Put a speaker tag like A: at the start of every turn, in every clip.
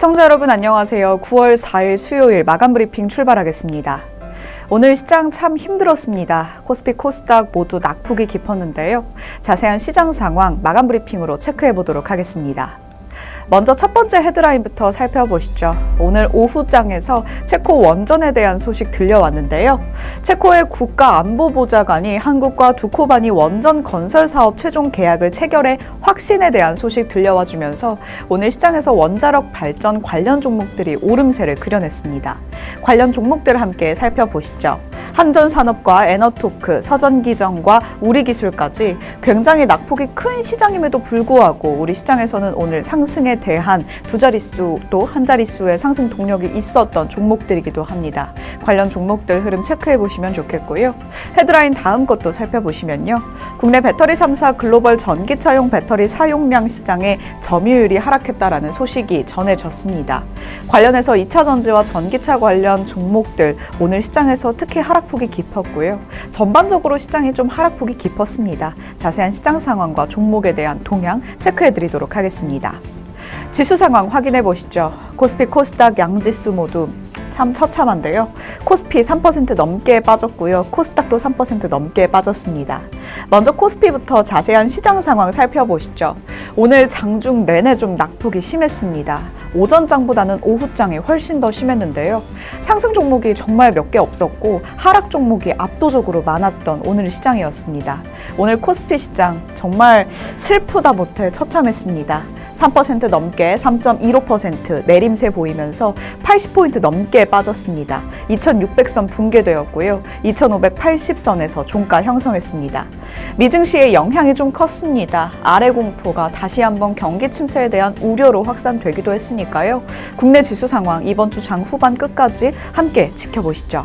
A: 시청자 여러분 안녕하세요. 9월 4일 수요일 마감 브리핑 출발하겠습니다. 오늘 시장 참 힘들었습니다. 코스피, 코스닥 모두 낙폭이 깊었는데요. 자세한 시장 상황 마감 브리핑으로 체크해 보도록 하겠습니다. 먼저 첫 번째 헤드라인부터 살펴보시죠. 오늘 오후장에서 체코 원전에 대한 소식 들려왔는데요. 체코의 국가안보보좌관이 한국과 두코바니 원전 건설 사업 최종 계약을 체결해 확신에 대한 소식 들려와 주면서 오늘 시장에서 원자력 발전 관련 종목들이 오름세를 그려냈습니다. 관련 종목들 함께 살펴보시죠. 한전산업과 에너토크, 서전기전과 우리기술까지 굉장히 낙폭이 큰 시장임에도 불구하고 우리 시장에서는 오늘 상승에 대한 두 자릿수 또 한 자릿수의 상승 동력이 있었던 종목들이기도 합니다. 관련 종목들 흐름 체크해 보시면 좋겠고요. 헤드라인 다음 것도 살펴보시면요. 국내 배터리 3사 글로벌 전기차용 배터리 사용량 시장의 점유율이 하락했다라는 소식이 전해졌습니다. 관련해서 2차 전지와 전기차 관련 종목들 오늘 시장에서 특히 하락폭이 깊었고요. 전반적으로 시장이 좀 하락폭이 깊었습니다. 자세한 시장 상황과 종목에 대한 동향 체크해 드리도록 하겠습니다. 지수 상황 확인해 보시죠. 코스피, 코스닥 양지수 모두 참 처참한데요. 코스피 3% 넘게 빠졌고요. 코스닥도 3% 넘게 빠졌습니다. 먼저 코스피부터 자세한 시장 상황 살펴보시죠. 오늘 장중 내내 좀 낙폭이 심했습니다. 오전장보다는 오후장이 훨씬 더 심했는데요. 상승 종목이 정말 몇 개 없었고 하락 종목이 압도적으로 많았던 오늘 시장이었습니다. 오늘 코스피 시장 정말 슬프다 못해 처참했습니다. 3% 넘게 3.15% 내림세 보이면서 80포인트 넘게 빠졌습니다. 2600선 붕괴되었고요. 2580선에서 종가 형성했습니다. 미증시의 영향이 좀 컸습니다. 아래 공포가 다시 한번 경기 침체에 대한 우려로 확산되기도 했으니까요. 국내 지수 상황 이번 주 장 후반 끝까지 함께 지켜보시죠.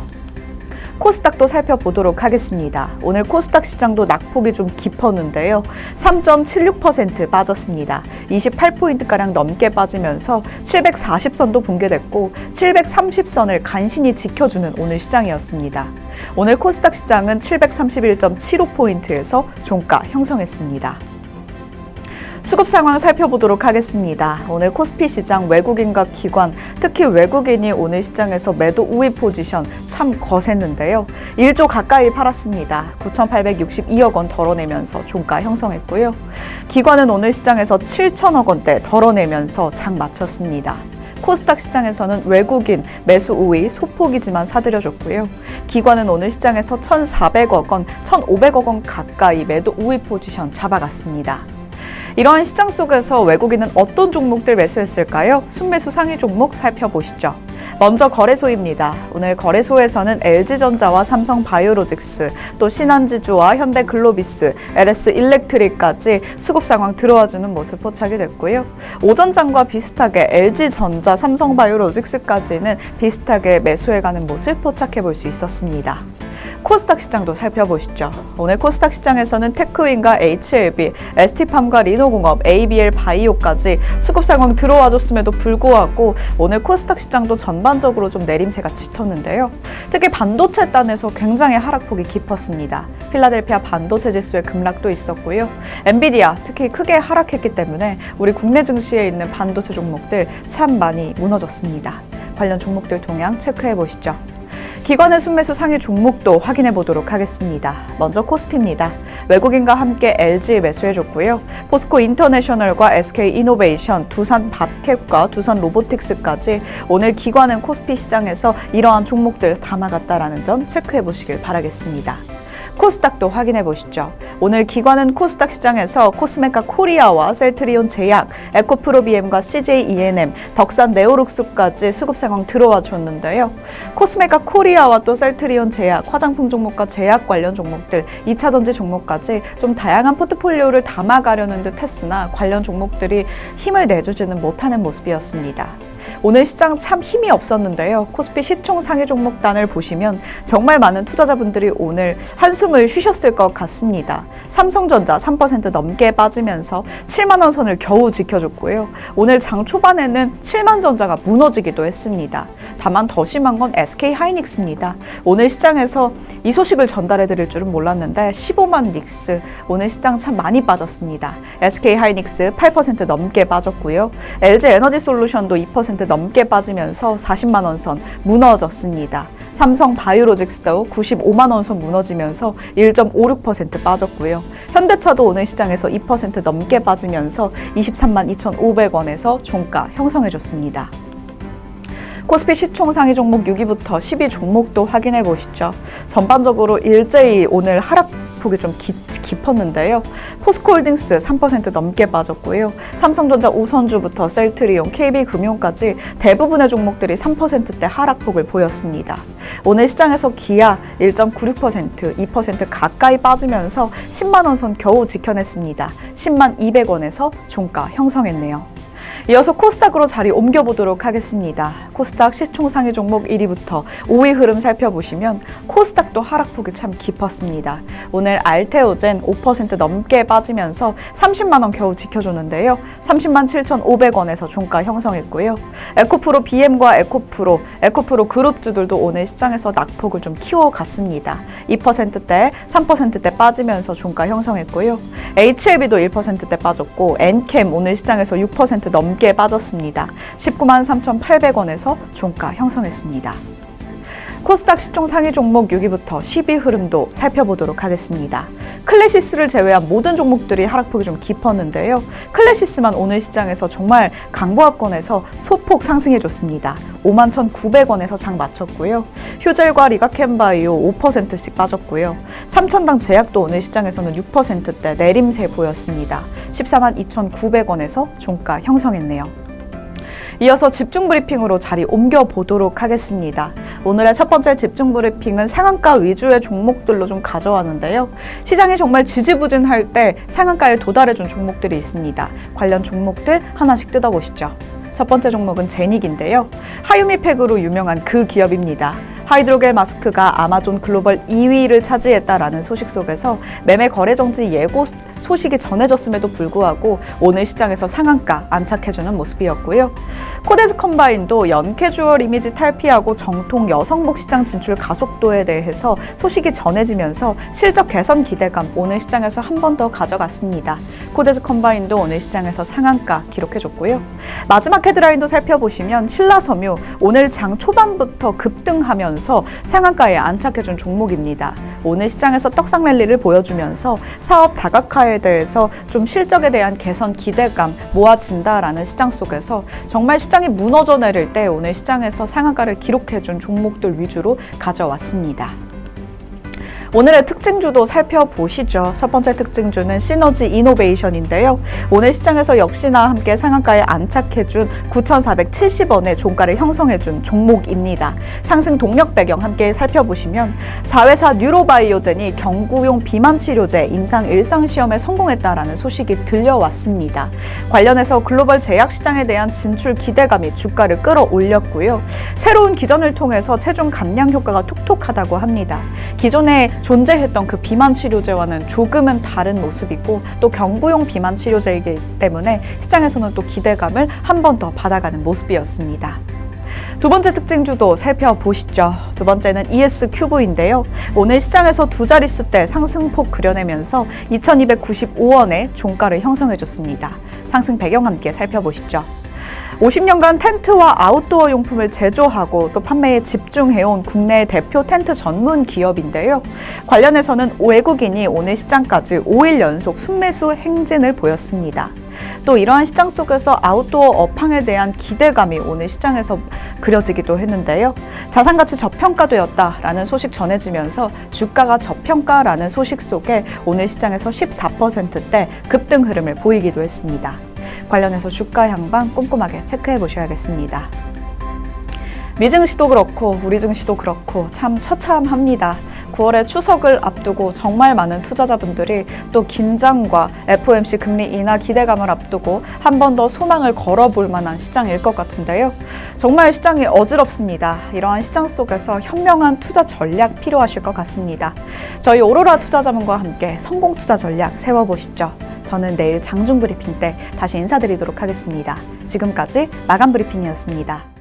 A: 코스닥도 살펴보도록 하겠습니다. 오늘 코스닥 시장도 낙폭이 좀 깊었는데요. 3.76% 빠졌습니다. 28포인트가량 넘게 빠지면서 740선도 붕괴됐고 730선을 간신히 지켜주는 오늘 시장이었습니다. 오늘 코스닥 시장은 731.75포인트에서 종가 형성했습니다. 수급 상황 살펴보도록 하겠습니다. 오늘 코스피 시장 외국인과 기관, 특히 외국인이 오늘 시장에서 매도 우위 포지션 참 거셌는데요. 1조 가까이 팔았습니다. 9,862억 원 덜어내면서 종가 형성했고요. 기관은 오늘 시장에서 7천억 원대 덜어내면서 장 마쳤습니다. 코스닥 시장에서는 외국인 매수 우위 소폭이지만 사들여줬고요. 기관은 오늘 시장에서 1,400억 원, 1,500억 원 가까이 매도 우위 포지션 잡아갔습니다. 이러한 시장 속에서 외국인은 어떤 종목들 매수했을까요? 순매수 상위 종목 살펴보시죠. 먼저 거래소입니다. 오늘 거래소에서는 LG전자와 삼성바이오로직스, 또 신한지주와 현대글로비스, LS일렉트릭까지 수급 상황 들어와주는 모습 포착이 됐고요. 오전장과 비슷하게 LG전자, 삼성바이오로직스까지는 비슷하게 매수해가는 모습 포착해 볼 수 있었습니다. 코스닥 시장도 살펴보시죠. 오늘 코스닥 시장에서는 테크윈과 HLB, ST팜과 리노공업, ABL 바이오까지 수급 상황 들어와줬음에도 불구하고 오늘 코스닥 시장도 전반적으로 좀 내림세가 짙었는데요. 특히 반도체 단에서 굉장히 하락폭이 깊었습니다. 필라델피아 반도체 지수의 급락도 있었고요. 엔비디아 특히 크게 하락했기 때문에 우리 국내 증시에 있는 반도체 종목들 참 많이 무너졌습니다. 관련 종목들 동향 체크해 보시죠. 기관의 순매수 상위 종목도 확인해 보도록 하겠습니다. 먼저 코스피입니다. 외국인과 함께 LG 매수해줬고요. 포스코 인터내셔널과 SK이노베이션, 두산 밥캡과 두산 로보틱스까지 오늘 기관은 코스피 시장에서 이러한 종목들 담아갔다라는 점 체크해 보시길 바라겠습니다. 코스닥도 확인해 보시죠. 오늘 기관은 코스닥 시장에서 코스메카 코리아와 셀트리온 제약, 에코프로비엠과 CJENM, 덕산 네오룩스까지 수급 상황 들어와 줬는데요. 코스메카 코리아와 또 셀트리온 제약, 화장품 종목과 제약 관련 종목들, 2차 전지 종목까지 좀 다양한 포트폴리오를 담아가려는 듯 했으나 관련 종목들이 힘을 내주지는 못하는 모습이었습니다. 오늘 시장 참 힘이 없었는데요. 코스피 시총 상위 종목단을 보시면 정말 많은 투자자분들이 오늘 한숨을 쉬셨을 것 같습니다. 삼성전자 3% 넘게 빠지면서 7만 원 선을 겨우 지켜줬고요. 오늘 장 초반에는 7만 전자가 무너지기도 했습니다. 다만 더 심한 건 SK하이닉스입니다. 오늘 시장에서 이 소식을 전달해 드릴 줄은 몰랐는데 15만 닉스 오늘 시장 참 많이 빠졌습니다. SK하이닉스 8% 넘게 빠졌고요. LG에너지솔루션도 2% 20% 넘게 빠지면서 40만 원 선 무너졌습니다. 삼성 바이오로직스도 95만 원 선 무너지면서 1.56% 빠졌고요. 현대차도 오늘 시장에서 2% 넘게 빠지면서 23만 2,500원에서 종가 형성해줬습니다. 코스피 시총 상위 종목 6위부터 10위 종목도 확인해 보시죠. 전반적으로 일제히 오늘 하락폭이 좀 깊었는데요. 포스코홀딩스 3% 넘게 빠졌고요. 삼성전자 우선주부터 셀트리온, KB금융까지 대부분의 종목들이 3%대 하락폭을 보였습니다. 오늘 시장에서 기아 1.96%, 2% 가까이 빠지면서 10만 원 선 겨우 지켜냈습니다. 10만 200원에서 종가 형성했네요. 이어서 코스닥으로 자리 옮겨보도록 하겠습니다. 코스닥 시총 상위 종목 1위부터 5위 흐름 살펴보시면 코스닥도 하락폭이 참 깊었습니다. 오늘 알테오젠 5% 넘게 빠지면서 30만 원 겨우 지켜줬는데요. 30만 7,500원에서 종가 형성했고요. 에코프로 BM과 에코프로 그룹주들도 오늘 시장에서 낙폭을 좀 키워갔습니다. 2%대, 3%대 빠지면서 종가 형성했고요. HLB도 1%대 빠졌고 엔캠 오늘 시장에서 6% 넘게 빠졌습니다. 19만 3,800원에서 종가 형성했습니다. 코스닥 시총 상위 종목 6위부터 10위 흐름도 살펴보도록 하겠습니다. 클래시스를 제외한 모든 종목들이 하락폭이 좀 깊었는데요. 클래시스만 오늘 시장에서 정말 강보합권에서 소폭 상승해줬습니다. 51,900원에서 장 마쳤고요. 휴젤과 리가켄바이오 5%씩 빠졌고요. 삼천당 제약도 오늘 시장에서는 6%대 내림세 보였습니다. 14만 2,900원에서 종가 형성했네요. 이어서 집중 브리핑으로 자리 옮겨보도록 하겠습니다. 오늘의 첫 번째 집중 브리핑은 상한가 위주의 종목들로 좀 가져왔는데요. 시장이 정말 지지부진할 때 상한가에 도달해준 종목들이 있습니다. 관련 종목들 하나씩 뜯어보시죠. 첫 번째 종목은 제닉인데요. 하유미팩으로 유명한 그 기업입니다. 하이드로겔 마스크가 아마존 글로벌 2위를 차지했다라는 소식 속에서 매매 거래 정지 예고 소식이 전해졌음에도 불구하고 오늘 시장에서 상한가 안착해주는 모습이었고요. 코데스 컴바인도 연캐주얼 이미지 탈피하고 정통 여성복 시장 진출 가속도에 대해서 소식이 전해지면서 실적 개선 기대감 오늘 시장에서 한 번 더 가져갔습니다. 코데스 컴바인도 오늘 시장에서 상한가 기록해줬고요. 마지막 헤드라인도 살펴보시면 신라섬유 오늘 장 초반부터 급등하면서 상한가에 안착해준 종목입니다. 오늘 시장에서 떡상 랠리를 보여주면서 사업 다각화에 대해서 좀 실적에 대한 개선 기대감 모아진다라는 시장 속에서 정말 시장이 무너져 내릴 때 오늘 시장에서 상한가를 기록해준 종목들 위주로 가져왔습니다. 오늘의 특징주도 살펴보시죠. 첫 번째 특징주는 시너지 이노베이션인데요. 오늘 시장에서 역시나 함께 상한가에 안착해준 9,470원의 종가를 형성해준 종목입니다. 상승 동력 배경 함께 살펴보시면 자회사 뉴로바이오젠이 경구용 비만 치료제 임상 일상 시험에 성공했다라는 소식이 들려왔습니다. 관련해서 글로벌 제약 시장에 대한 진출 기대감이 주가를 끌어올렸고요. 새로운 기전을 통해서 체중 감량 효과가 톡톡하다고 합니다. 기존에 존재했던 그 비만 치료제와는 조금은 다른 모습이고 또 경구용 비만 치료제이기 때문에 시장에서는 또 기대감을 한 번 더 받아가는 모습이었습니다. 두 번째 특징주도 살펴보시죠. 두 번째는 ES큐브인데요. 오늘 시장에서 두 자릿수대 상승폭 그려내면서 2,295원의 종가를 형성해줬습니다. 상승 배경 함께 살펴보시죠. 50년간 텐트와 아웃도어 용품을 제조하고 또 판매에 집중해온 국내 대표 텐트 전문 기업인데요. 관련해서는 외국인이 오늘 시장까지 5일 연속 순매수 행진을 보였습니다. 또 이러한 시장 속에서 아웃도어 업황에 대한 기대감이 오늘 시장에서 그려지기도 했는데요. 자산가치 저평가되었다라는 소식 전해지면서 주가가 저평가라는 소식 속에 오늘 시장에서 14%대 급등 흐름을 보이기도 했습니다. 관련해서 주가 향방 꼼꼼하게 체크해 보셔야겠습니다. 미증시도 그렇고 우리 증시도 그렇고 참 처참합니다. 9월에 추석을 앞두고 정말 많은 투자자분들이 또 긴장과 FOMC 금리 인하 기대감을 앞두고 한 번 더 소망을 걸어볼 만한 시장일 것 같은데요. 정말 시장이 어지럽습니다. 이러한 시장 속에서 현명한 투자 전략 필요하실 것 같습니다. 저희 오로라 투자자문과 함께 성공 투자 전략 세워보시죠. 저는 내일 장중 브리핑 때 다시 인사드리도록 하겠습니다. 지금까지 마감 브리핑이었습니다.